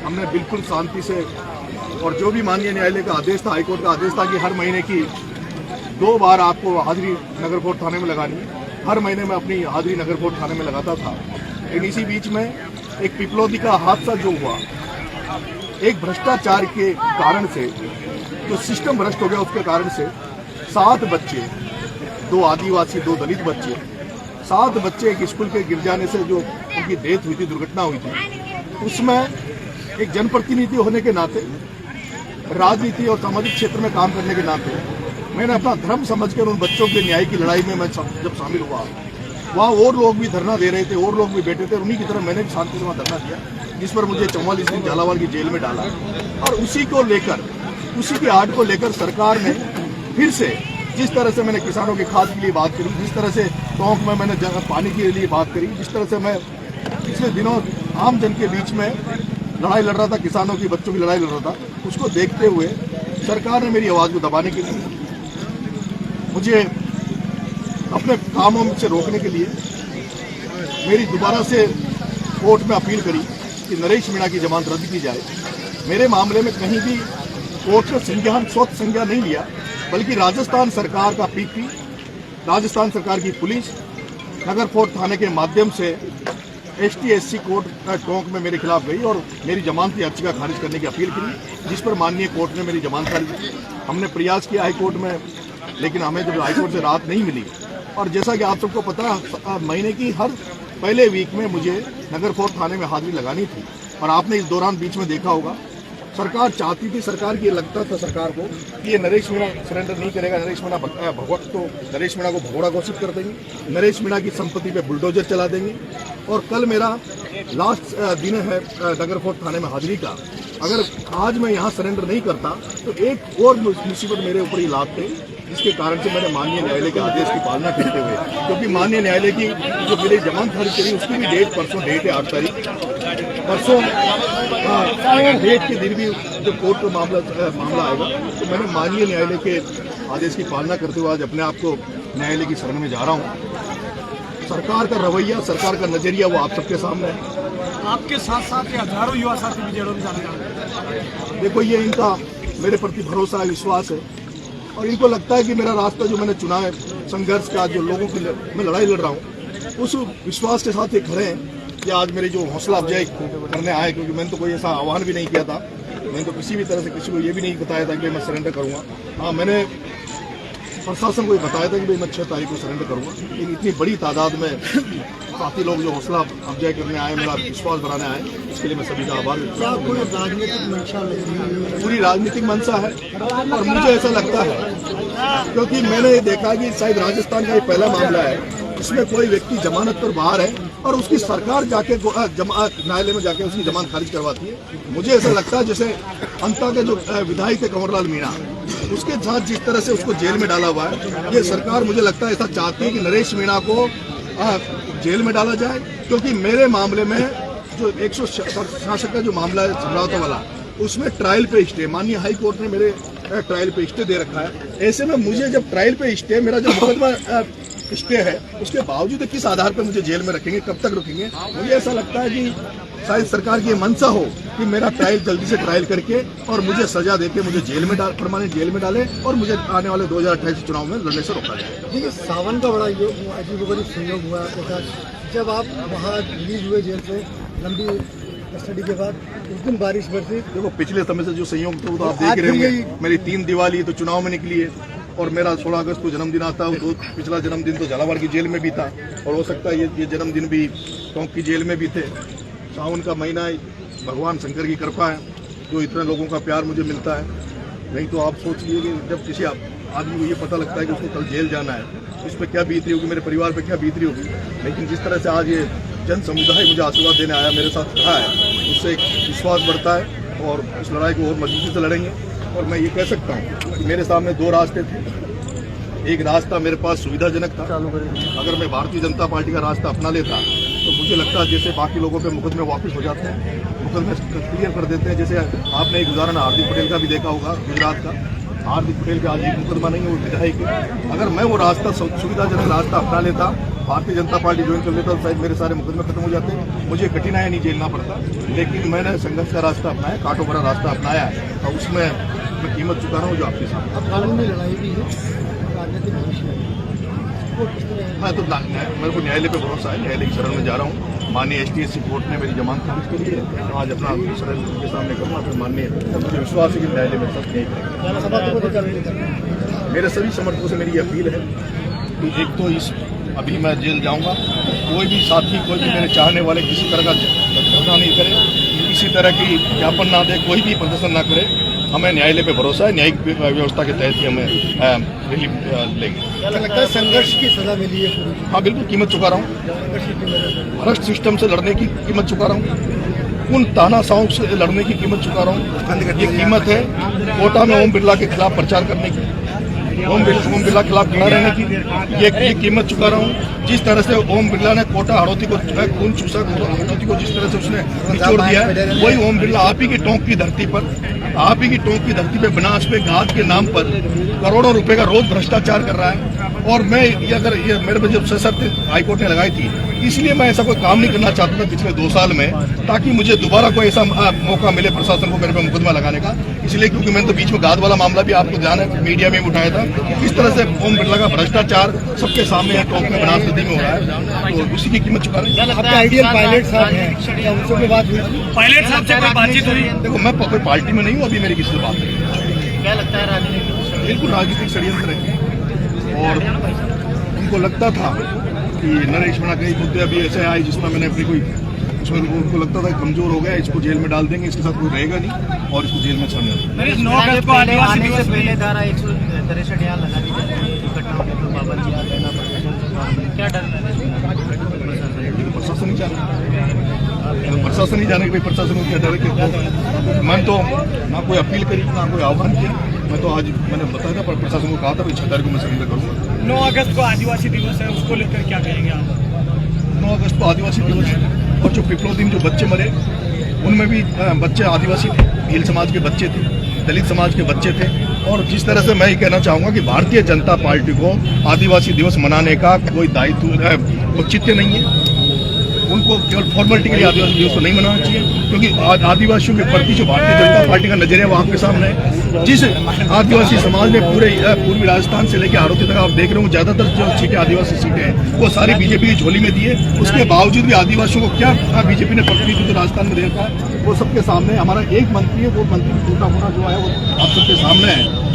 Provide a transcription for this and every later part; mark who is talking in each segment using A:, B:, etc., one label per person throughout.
A: हमने बिल्कुल शांति से, और जो भी माननीय न्यायालय का आदेश था, हाईकोर्ट का आदेश था कि हर महीने की 2 बार आपको हाजिरी नगर कोर्ट थाने में लगानी है, हर महीने में अपनी हाजिरी नगर कोर्ट थाने में लगाता था। लेकिन इसी बीच में एक पिपलौदी का हादसा जो हुआ, एक भ्रष्टाचार के कारण से, जो सिस्टम भ्रष्ट हो गया उसके कारण से 7 बच्चे, 2 आदिवासी 2 दलित बच्चे, 7 बच्चे एक स्कूल के गिर जाने से जो उनकी डेथ हुई थी, दुर्घटना हुई थी, उसमें एक जनप्रतिनिधि होने के नाते, राजनीति और सामाजिक क्षेत्र में काम करने के नाते मैंने अपना धर्म समझकर उन बच्चों के न्याय की लड़ाई में मैं जब शामिल हुआ, वहाँ और लोग भी धरना दे रहे थे, और लोग भी बैठे थे, उन्हीं की तरह मैंने भी शांति से वहाँ धरना दिया, जिस पर मुझे 44 दिन झालावाड़ की जेल में डाला। और उसी को लेकर, उसी की आड़ को लेकर सरकार ने फिर से, जिस तरह से मैंने किसानों की खाद के लिए बात करी, जिस तरह से टोंक में मैंने पानी के लिए बात करी, जिस तरह से मैं पिछले दिनों आम जन के बीच में लड़ाई लड़ रहा था, किसानों की बच्चों की लड़ाई लड़ रहा था, उसको देखते हुए सरकार ने मेरी आवाज़ को दबाने के लिए, मुझे अपने कामों से रोकने के लिए मेरी दोबारा से कोर्ट में अपील करी कि नरेश मीणा की जमानत रद्द की जाए। मेरे मामले में कहीं भी कोर्ट ने स्वतः संज्ञान नहीं लिया, बल्कि राजस्थान सरकार का पीपी, राजस्थान सरकार की पुलिस नगर कोर्ट थाने के माध्यम से ST/SC कोर्ट टोंक में मेरे खिलाफ गई और मेरी जमानती याचिका खारिज करने की अपील की, जिस पर माननीय कोर्ट ने मेरी जमानत खारिज की। हमने प्रयास किया हाईकोर्ट में, लेकिन हमें जब हाईकोर्ट से राहत नहीं मिली, और जैसा कि आप सबको पता है, महीने की हर पहले वीक में मुझे नगर कोर्ट थाने में हाजिरी लगानी थी। और आपने इस दौरान बीच में देखा होगा, सरकार चाहती थी, सरकार की लगता था सरकार को कि ये नरेश मीणा सरेंडर नहीं करेगा, नरेश मीणा भगवत, तो नरेश मीणा को भगोड़ा घोषित कर देंगे, नरेश मीणा की संपत्ति पे बुलडोजर चला देंगे। और कल मेरा लास्ट दिन है नगर कोर्ट थाने में हाजिरी का। अगर आज मैं यहाँ सरेंडर नहीं करता तो एक और मुसीबत मेरे ऊपर ही लादते, जिसके कारण से मैंने माननीय न्यायालय के आदेश की पालना करते हुए, क्योंकि माननीय न्यायालय की जो मेरी जमानत खारिज करी उसकी भी डेट परसों, डेट है 8 तारीख, परसों डेट के दिन भी जो कोर्ट का मामला आएगा, तो मैंने माननीय न्यायालय के आदेश की पालना करते हुए आज अपने आप को न्यायालय की शरण में जा रहा हूँ। सरकार का रवैया, सरकार का नजरिया वो आप सबके सामने है।
B: आपके साथ साथ हजारों युवा साथी भी जेलों में जाने जा रहे हैं।
A: देखो, ये इनका मेरे प्रति भरोसा है, विश्वास है, और इनको लगता है कि मेरा रास्ता जो मैंने चुना है संघर्ष का, जो लोगों की मैं लड़ाई लड़ रहा हूँ, उस विश्वास के साथ ये खड़े हैं कि आज मेरी जो हौसला अफजाई करने आए, क्योंकि मैंने तो कोई ऐसा आह्वान भी नहीं किया था, मैंने तो किसी भी तरह से किसी को ये भी नहीं बताया था कि मैं सरेंडर करूँगा। हाँ, मैंने प्रशासन को बताया था कि भाई मैं 6 तारीख को सरेंडर करूँगा, लेकिन इतनी बड़ी तादाद में साथी लोग जो हौसला अफजाई करने आए, मेरा विश्वास बढ़ाने आए, इसके लिए मैं सभी का आभार व्यक्त करता हूँ।
B: राजनीतिक मंशा नहीं,
A: पूरी राजनीतिक मंशा है, और मुझे ऐसा लगता है, क्योंकि मैंने ये देखा कि शायद राजस्थान का ये पहला मामला है इसमें कोई व्यक्ति जमानत पर बाहर है और उसकी सरकार जाके न्यायालय में जाके उसकी जमानत खारिज करवाती है। मुझे ऐसा लगता है जैसे अंता के जो विधायक थे कंवरलाल मीणा, उसके साथ जिस तरह से उसको जेल में डाला हुआ है, ये सरकार मुझे लगता है ऐसा चाहती है कि नरेश मीणा को जेल में डाला जाए, क्योंकि मेरे मामले में जो 166 का जो मामला है समझौता वाला, उसमें ट्रायल पे स्टे, माननीय हाई कोर्ट ने मेरे ट्रायल पे स्टे दे रखा है। ऐसे में मुझे जब ट्रायल पे स्टे, मेरा जो मुकदमा स्टे है, उसके बावजूद किस आधार पर मुझे जेल में रखेंगे, कब तक रखेंगे? मुझे ऐसा लगता है कि शायद सरकार की मंशा हो कि मेरा ट्रायल जल्दी से ट्रायल करके और मुझे सजा देके मुझे जेल में परमानेंट जेल में डाले और मुझे आने वाले 2028 चुनाव में लड़ने से रोका जाए।
B: देखिए, सावन का बड़ा अजीबोगरीब संयोग हुआ आपके साथ, जब आप वहाँ रिलीज हुए जेल से लंबी कस्टडी के बाद, उस दिन बारिश बरसी।
A: देखो, पिछले समय से जो संयोग थे वो तो आप देख रहे होंगे। मेरी 3 दिवाली तो चुनाव में निकली है, और मेरा 16 अगस्त को जन्मदिन आता है, वो पिछला जन्मदिन तो झालावाड़ की जेल में भी था, और हो सकता है ये जन्मदिन भी टोंक की जेल में भी थे। सावन का महीना भगवान शंकर की कृपा है, जो इतने लोगों का प्यार मुझे मिलता है। नहीं तो आप सोचिए कि जब किसी आदमी को ये पता लगता है कि उसको कल जेल जाना है, इस पर क्या बीत रही होगी, मेरे परिवार पर क्या बीत रही होगी। लेकिन जिस तरह से आज ये जन समुदाय मुझे आशीर्वाद देने आया, मेरे साथ खड़ा है, उससे एक विश्वास बढ़ता है, और इस लड़ाई को और मजबूती से लड़ेंगे। और मैं ये कह सकता हूँ कि मेरे सामने 2 रास्ते थे। एक रास्ता मेरे पास सुविधाजनक था, अगर मैं भारतीय जनता पार्टी का रास्ता अपना लेता तो मुझे लगता है जैसे बाकी लोगों के मुकदमे वापस हो जाते हैं, मुकदमे क्लियर कर देते हैं। जैसे आपने एक उदाहरण हार्दिक पटेल का भी देखा होगा, गुजरात का। हार्दिक पटेल का आज एक मुकदमा नहीं है, वो विधायक है। अगर मैं वो रास्ता सुविधाजनक रास्ता अपना लेता भारतीय जनता पार्टी ज्वाइन कर लेता तो शायद मेरे सारे मुकदमे खत्म हो जाते, मुझे कठिनाई नहीं झेलना पड़ता। लेकिन मैंने संघर्ष का रास्ता अपनाया, कांटों भरा रास्ता अपनाया है और उसमें मैं कीमत चुका रहा हूँ जो आपके सामने।
B: अब कानूनी लड़ाई भी है, राजनीतिक भविष्य है, वो किस तरह
A: मैं तो मेरे को न्यायालय पे भरोसा है, न्यायालय की शरण में जा रहा हूँ। माननीय STSC कोर्ट ने मेरी जमानत खारिज के लिए आज अपना शरण के सामने करूँगा, फिर माननीय मुझे विश्वास है कि न्यायालय में सब नहीं
B: समर्थकों को करने का
A: मेरे सभी समर्थकों से मेरी ये अपील है कि एक तो इस अभी मैं जेल जाऊंगा, कोई भी साथी, कोई भी मेरे चाहने वाले किसी तरह का धरना नहीं करे, किसी तरह की ज्ञापन ना दे, कोई भी प्रदर्शन ना करे। हमें न्यायालय पे भरोसा है, न्यायिक व्यवस्था के तहत ही हमें रिलीफ लेंगे।
B: क्या लगता है संघर्ष की सजा मिली है पूरी?
A: हाँ बिल्कुल, कीमत चुका रहा हूँ, भ्रष्ट सिस्टम से लड़ने की कीमत चुका रहा हूँ, उन तानाशाहों से लड़ने की कीमत चुका रहा हूँ। ये कीमत है कोटा में ओम बिरला के खिलाफ प्रचार करने की, ओम बिरला के खिलाफ खड़ा रहने की, ये कीमत चुका रहा हूँ। जिस तरह से ओम बिरला ने कोटा हड़ौती को खून चूसा, हड़ौती को जिस तरह से उसने निचोड़ दिया है, वही ओम बिरला आप ही की टोंक की धरती पर, आप ही की टोंक की धरती पे बनास पे घात के नाम पर करोड़ों रुपए का रोज भ्रष्टाचार कर रहा है। और मैं ये मेरे पे जब सशर्त हाईकोर्ट ने लगाई थी, इसलिए मैं ऐसा कोई काम नहीं करना चाहता था पिछले 2 साल में, ताकि मुझे दोबारा कोई ऐसा मौका मिले प्रशासन को मेरे पे मुकदमा लगाने का। इसलिए क्योंकि मैंने तो बीच में गाद वाला मामला भी आपको ध्यान है, मीडिया में उठाया था, किस तरह से ओम बिरला का भ्रष्टाचार सबके सामने टोंक में बनास नदी में हो रहा है, तो उसी की कीमत चुका रहे हैं।
B: आपके आइडियल पायलट साहब हैं, उनसे कोई बात हुई?
C: पायलट साहब से कोई बातचीत हुई?
A: देखो मैं कोई पार्टी में नहीं हूँ, अभी मेरी किसी से बात नहीं।
C: क्या लगता है राजनीतिक?
A: बिल्कुल राजनीतिक षड्यंत्र है, और उनको लगता था कि नरेश मीणा कई मुद्दे अभी ऐसे आए जिसमें मैंने अपनी कोई, उसमें उनको लगता था कमजोर हो गया, इसको जेल में डाल देंगे, इसके साथ कोई रहेगा नहीं और इसको जेल में छोड़ देंगे।
C: 9 अगस्त को आदिवासी दिवस
D: से पहले धारा 163 यहाँ लगा दी जाती है, घटनाओं के तो पाबंदी यहाँ रहना पड़ता है, क्या डर है?
A: प्रशासन नहीं जाने, प्रशासन नहीं जाने के भाई प्रशासन को क्या डर है? मैं तो ना कोई अपील करी, ना कोई आह्वान किया, मैं तो आज मैंने बताया था, पर प्रशासन को कहा था 6 तारीख को मैं सरेंडर करूँगा।
C: 9 अगस्त को आदिवासी दिवस है, उसको लेकर क्या कहेंगे आप?
A: 9 अगस्त को आदिवासी दिवस है, और जो पिपलो दिन जो बच्चे मरे उनमें भी बच्चे आदिवासी थे, भील समाज के बच्चे थे, दलित समाज के बच्चे थे। और जिस तरह से मैं ये कहना चाहूँगा कि भारतीय जनता पार्टी को आदिवासी दिवस मनाने का कोई दायित्व औचित्य नहीं है, उनको केवल फॉर्मेलिटी के लिए आदिवासी दिवस को नहीं मनाना चाहिए, क्योंकि आदिवासियों के प्रति जो भारतीय जनता पार्टी का नजरिया वो आपके सामने है। जिस आदिवासी समाज ने पूरे पूर्वी राजस्थान से लेकर हाड़ौती तक आप देख रहे हो, ज्यादातर जो सीटें आदिवासी सीटें हैं वो सारी बीजेपी की झोली में दी है। उसके बावजूद भी आदिवासियों को क्या बीजेपी ने प्रतिनिधित्व राजस्थान में दे रखा है वो सबके सामने है। हमारा एक मंत्री है, वो मंत्री टूटा होना जो है वो आप सबके सामने है।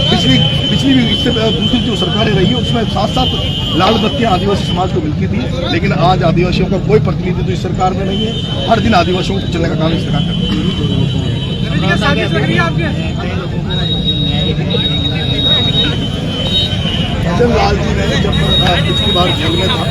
A: पिछली भी इससे दूसरी जो सरकारें रही है उसमें 7 लाल बत्तियां आदिवासी समाज को मिलती थी, लेकिन आज आदिवासियों का कोई प्रतिनिधित्व इस सरकार में नहीं है। हर दिन आदिवासियों को चलने का काम इस सरकार करती है। लाल जी ने जब पिछली बार जेल में था,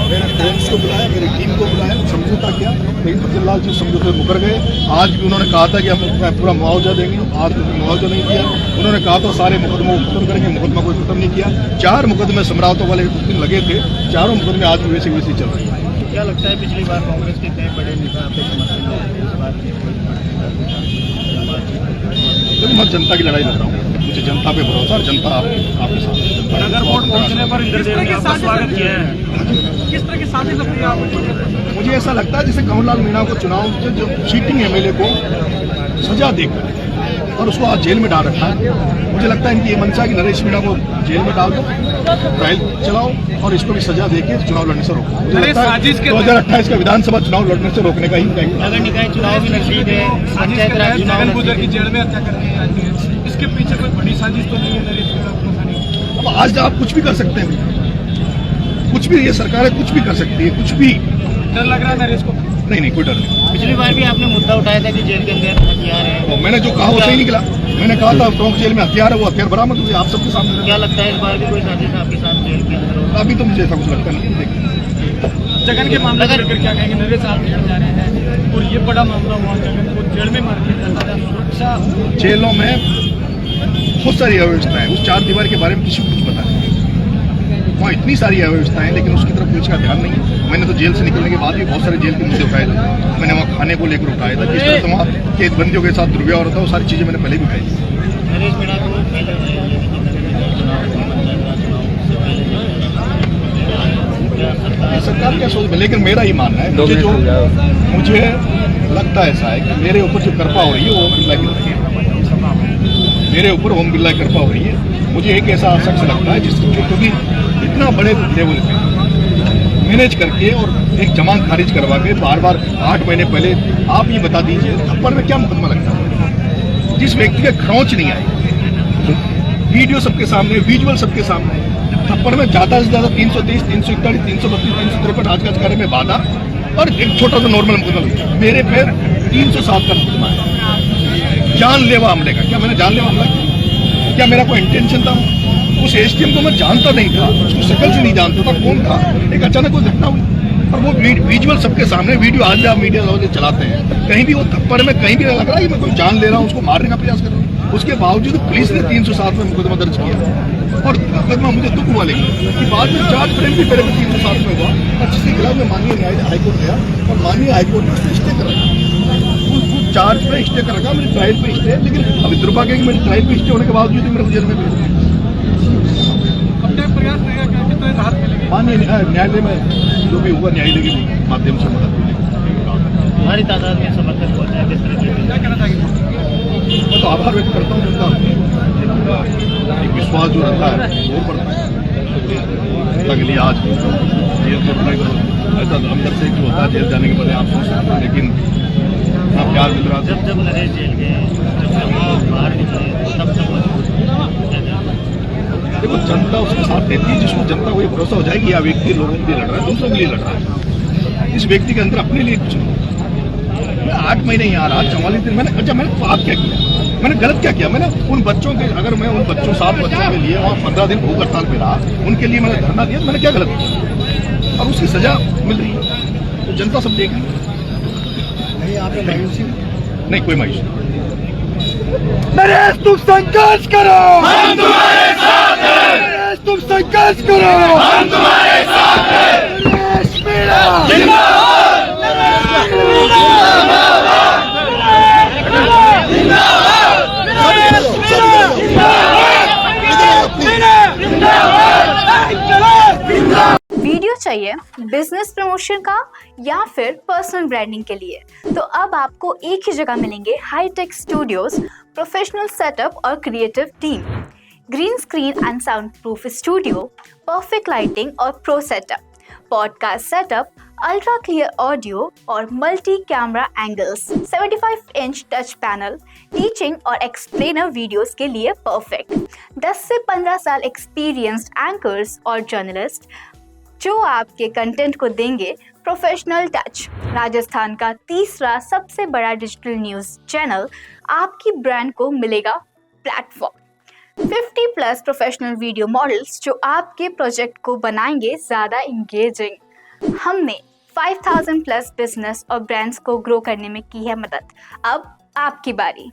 A: मैंने फ्रेंड्स को बुलाया, मेरी टीम को बुलाया, समझौता किया, लेकिन फजल जी समझौते में मुकर गए। आज भी उन्होंने कहा था कि हम पूरा मुआवजा देंगे, आज तो मुआवजा नहीं दिया। उन्होंने कहा था सारे मुकदमों को खत्म करेंगे, मुकदमा कोई खत्म नहीं किया। 4 मुकदमे समरावतों वाले दिन लगे थे, 4 मुकदमे आज भी वैसे वैसे चल रहे हैं।
D: क्या लगता है पिछली बार कांग्रेस के कई बड़े नेता आपके समर्थन में, इस बार
A: मैं जनता की लड़ाई लड़ रहा हूँ, मुझे जनता पे भरोसा और जनता आपके साथ।
C: नगर कोर्ट पहुंचने पर इंद्रदेव ने आपका स्वागत किया है, किस तरह की साजिश लगती है आपको?
A: मुझे ऐसा लगता है जैसे कमललाल मीणा को चुनाव से जो चीटिंग एमएलए को सजा देकर और उसको आज जेल में डाल रखा है, मुझे लगता है इनकी ये मंशा कि नरेश मीणा को जेल में डाल दो, ट्रायल चलाओ और इसको भी सजा देके चुनाव लड़ने से रोको। मुझे लगता है 2028 का विधानसभा चुनाव लड़ने से रोकने का ही
D: नगर निकाय चुनाव भी नजदीक है, पंचायत राज चुनाव
C: गुजर की जेल में हत्या करके, इसके पीछे कोई बड़ी साजिश तो नहीं है नरेश मीणा को?
A: अब आज आप कुछ भी कर सकते हैं, कुछ भी, ये सरकार कुछ भी कर सकती है, कुछ भी।
C: डर लग रहा है नरेश को?
A: नहीं, कोई डर नहीं।
D: पिछली बार भी आपने मुद्दा उठाया था कि जेल के अंदर हथियार है,
A: और मैंने जो कहा वो सही निकला। मैंने कहा था टोंक जेल में हथियार है, वो हथियार बरामद हुए आप सबके सामने।
D: क्या लगता है इस बार भी कोई साजिश आपके साथ जेल के अंदर?
A: अभी तो मुझे ऐसा कुछ लगता नहीं। देखिए
C: जगन के मामले को लेकर क्या कहेंगे? नरेश साहब जेल जा रहे हैं और ये बड़ा मामला हुआ, जगन को जेल में मार दिया, सुरक्षा
A: जेलों में बहुत सारी अव्यवस्थाएं, उस 4 दीवार के बारे में किसी को कुछ पता नहीं। वहाँ इतनी सारी अव्यवस्थाएं, लेकिन उसकी तरफ किसी का ध्यान नहीं है। मैंने तो जेल से निकलने के बाद भी बहुत सारे जेल के मुद्दे उठाए थे। मैंने वहाँ खाने को लेकर उठाया था, जिस तरह से वहाँ कैदबंदियों के साथ दुर्व्यवहार होता है, वो सारी चीजें मैंने पहले भी उठाई थी।
D: नरेश मीणा को
A: सरकार क्या सोच, लेकिन मेरा ही मानना है, मुझे लगता ऐसा है कि मेरे ऊपर जो कृपा हो रही है वो ओम बिरला की तरफ है। मेरे ऊपर ओम बिरला की कृपा हो रही है। मुझे एक ऐसा शख्स लगता है क्योंकि इतना बड़े लेवल पे मैनेज करके और एक जमानत खारिज करवा के बार बार 8 महीने पहले, आप ये बता दीजिए थप्पड़ में क्या मुकदमा लगता है जिस व्यक्ति का खरोंच नहीं आई, वीडियो सबके सामने, विजुअल सबके सामने, थप्पड़ में ज्यादा से ज्यादा 330, 341, 332, 353 आज का कार्य में बाधा और एक छोटा सा नॉर्मल मुकदमा लगता है। मेरे पे 307 का मुकदमा है जानलेवा हमले का। क्या मैंने जानलेवा हमला किया? क्या मेरा कोई इंटेंशन था? उस एसडीएम को मैं जानता नहीं था, उसको शक्ल से नहीं जानता था कौन था। एक अचानक कोई घटना हुई और वो विजुअल सबके सामने, वीडियो आज भी आप मीडिया वाले चलाते हैं, कहीं भी वो थप्पड़ में कहीं भी लग रहा है कि मैं कोई जान ले रहा हूँ, उसको मारने का प्रयास कर रहा हूँ। उसके बावजूद पुलिस ने 307 में मुकदमा दर्ज किया और मुकदमा मुझे दुख हुआ लेकिन कि बाद में चार्ज फ्रेम भी मेरे को 307 में हुआ और जिसके खिलाफ में माननीय न्यायालय हाईकोर्ट गया और माननीय हाईकोर्ट ने उसको स्टे कर रखा, चार्ज पे स्टे कर रखा, मेरी ट्रायल पे स्टे। लेकिन अभी दुर्भाग्य है कि मेरी ट्रायल पे स्टे होने के बावजूद भी मेरे को जेल में भेज दिया। माननीय न्यायालय में जो भी हुआ न्यायालय के माध्यम से मदद मिलेगी।
D: हमारी तादाद में समर्थक पहुंचा है, किस तरह की?
A: मैं तो आभार व्यक्त करता हूँ उनका, एक विश्वास जो रहता है वो बढ़ता है। अगली आज जेल तो ऐसा अंदर से जो होता है जेल जाने के बाद आप सोच सकते हैं, लेकिन आप प्यार मिल रहा था।
D: जब नरेश जेल गए, जब बाहर निकले, तब
A: देखो जनता उसके साथ देती है जिसको जनता को ये भरोसा हो जाए कि यह व्यक्ति लोगों के लिए लड़ रहा है, दूसरों के लिए लड़ रहा है। इस व्यक्ति के अंदर अपने लिए कुछ नहीं। मैं 8 महीने यहाँ रहा, 44 दिन मैंने, अच्छा मैंने पाप क्या किया, मैंने गलत क्या किया? मैंने उन बच्चों के, अगर मैं उन बच्चों 7 बच्चों के लिए वहाँ 15 दिन भूख हड़ताल पे रहा, उनके लिए मैंने धरना दिया, मैंने क्या गलत किया? और उसकी सजा मिल रही है तो जनता सब देख रही है।
B: नहीं आप मायूसी
A: नहीं, कोई मायूसी नहीं।
B: नरेश तुम संघर्ष करो, हम तुम्हारे साथ हैं। नरेश तुम संघर्ष करो, हम तुम्हारे साथ हैं। नरेश मीणा जिंदाबाद, नरेश मीणा जिंदाबाद, नरेश मीणा जिंदाबाद।
E: वीडियो चाहिए बिजनेस प्रमोशन का या फिर पर्सनल ब्रांडिंग के लिए, तो अब आपको एक ही जगह मिलेंगे हाईटेक स्टूडियोज, प्रोफेशनल सेटअप और creative team, green screen and sound proof studio, perfect lighting और pro setup, podcast setup, ultra clear audio और multi camera angles, 75 inch touch panel, teaching और एक्सप्लेनर वीडियोस के लिए परफेक्ट, 10 से 15 साल experienced anchors और journalist जो आपके कंटेंट को देंगे प्रोफेशनल टच। राजस्थान का तीसरा सबसे बड़ा डिजिटल न्यूज़ चैनल आपकी ब्रांड को मिलेगा प्लेटफॉर्म। 50+ प्रोफेशनल वीडियो मॉडल्स जो आपके प्रोजेक्ट को बनाएंगे ज़्यादा इंगेजिंग। हमने 5000+ बिजनेस और ब्रांड्स को ग्रो करने में की है मदद। अब आपकी बारी।